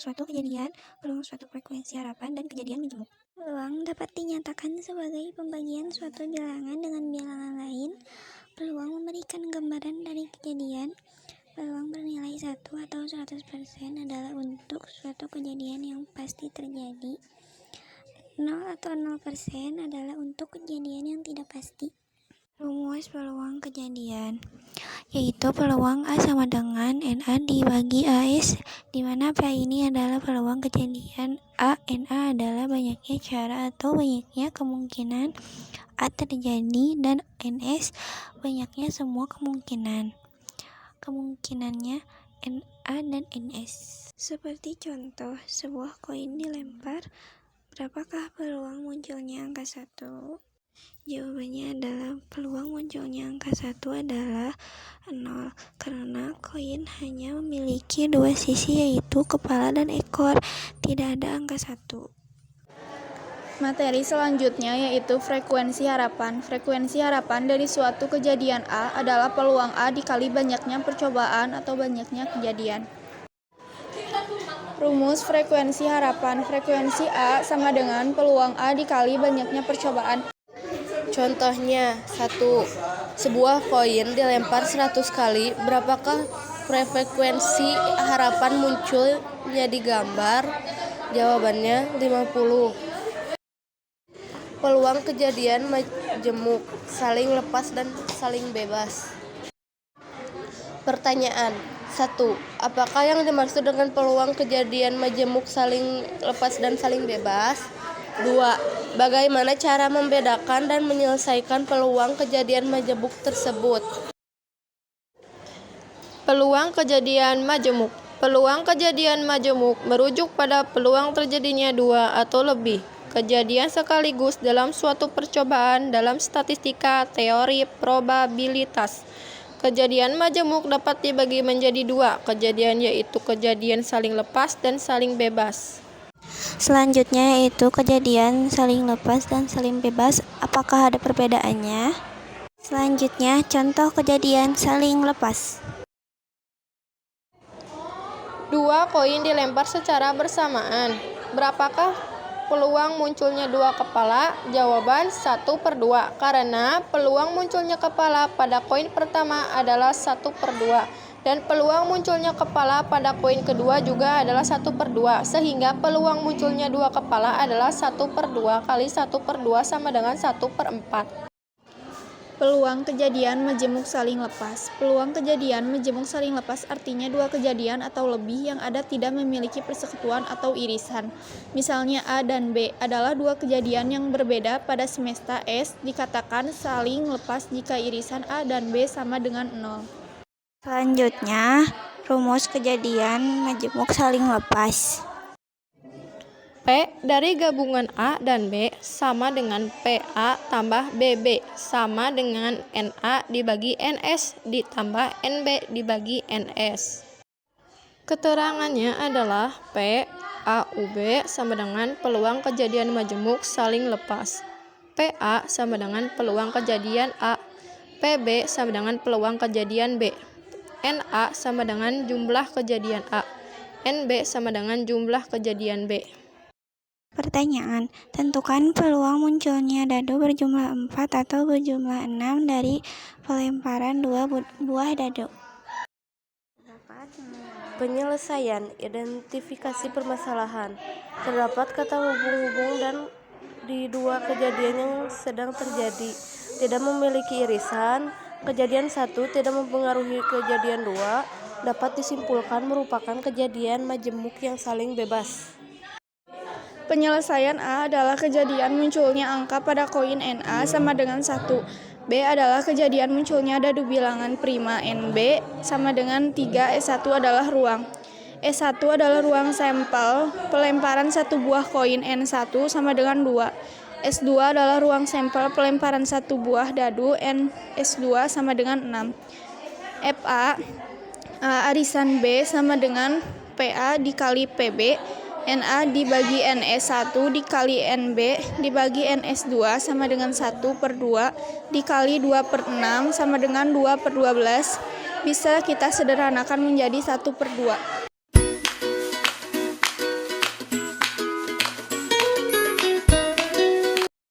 suatu kejadian, peluang suatu frekuensi harapan, dan kejadian menjemuk. Peluang dapat dinyatakan sebagai pembagian suatu bilangan dengan bilangan lain. Peluang memberikan gambaran dari kejadian. Peluang bernilai 1 atau 100% adalah untuk suatu kejadian yang pasti terjadi. 0 atau 0% adalah untuk kejadian yang tidak pasti. Rumus peluang kejadian yaitu peluang A sama dengan NA dibagi AS, di mana P ini adalah peluang kejadian A, NA adalah banyaknya cara atau banyaknya kemungkinan A terjadi, dan NS banyaknya semua kemungkinannya NA dan NS. Seperti contoh, sebuah koin dilempar, berapakah peluang munculnya angka 1? Jawabannya adalah peluang munculnya angka 1 adalah 0, karena koin hanya memiliki dua sisi, yaitu kepala dan ekor, tidak ada angka 1. Materi selanjutnya yaitu frekuensi harapan. Frekuensi harapan dari suatu kejadian A adalah peluang A dikali banyaknya percobaan atau banyaknya kejadian. Rumus frekuensi harapan. Frekuensi A sama dengan peluang A dikali banyaknya percobaan. Contohnya, 1. Sebuah koin dilempar 100 kali, berapakah frekuensi harapan munculnya di gambar? Jawabannya 50. Peluang kejadian majemuk, saling lepas dan saling bebas. Pertanyaan 1. Apakah yang dimaksud dengan peluang kejadian majemuk, saling lepas dan saling bebas? 2. Bagaimana cara membedakan dan menyelesaikan peluang kejadian majemuk tersebut? Peluang kejadian majemuk. Peluang kejadian majemuk merujuk pada peluang terjadinya 2 atau lebih kejadian sekaligus dalam suatu percobaan dalam statistika teori probabilitas. Kejadian majemuk dapat dibagi menjadi 2 kejadian, yaitu kejadian saling lepas dan saling bebas. Selanjutnya yaitu kejadian saling lepas dan saling bebas. Apakah ada perbedaannya? Selanjutnya, contoh kejadian saling lepas. 2 koin dilempar secara bersamaan. Berapakah peluang munculnya 2 kepala? Jawaban 1/2, karena peluang munculnya kepala pada koin pertama adalah 1/2. Dan peluang munculnya kepala pada koin kedua juga adalah 1/2, sehingga peluang munculnya 2 kepala adalah 1/2 kali 1/2 sama dengan 1/4. Peluang kejadian majemuk saling lepas. Peluang kejadian majemuk saling lepas artinya 2 kejadian atau lebih yang ada tidak memiliki persekutuan atau irisan. Misalnya A dan B adalah 2 kejadian yang berbeda pada semesta S, dikatakan saling lepas jika irisan A dan B sama dengan 0. Selanjutnya, rumus kejadian majemuk saling lepas. P dari gabungan A dan B sama dengan PA tambah BB sama dengan NA dibagi NS ditambah NB dibagi NS. Keterangannya adalah P AUB sama dengan peluang kejadian majemuk saling lepas. PA sama dengan peluang kejadian A. PB sama dengan peluang kejadian B. NA sama dengan jumlah kejadian A. NB sama dengan jumlah kejadian B. Pertanyaan, tentukan peluang munculnya dadu berjumlah 4 atau berjumlah 6 dari pelemparan 2 buah dadu. Penyelesaian, identifikasi permasalahan. Terdapat kata hubung-hubung dan di 2 kejadian yang sedang terjadi. Tidak memiliki irisan. Kejadian 1 tidak mempengaruhi kejadian 2, dapat disimpulkan merupakan kejadian majemuk yang saling bebas. Penyelesaian A adalah kejadian munculnya angka pada koin NA sama dengan 1. B adalah kejadian munculnya dadu bilangan prima NB sama dengan 3. S1 adalah ruang. S1 adalah ruang sampel pelemparan 1 buah koin N1 sama dengan 2. S2 adalah ruang sampel pelemparan 1 buah dadu NS2 sama dengan 6. FA arisan B sama dengan PA dikali PB. NA dibagi NS1 dikali NB dibagi NS2 sama dengan 1/2 dikali 2/6 sama dengan 2/12. Bisa kita sederhanakan menjadi 1/2.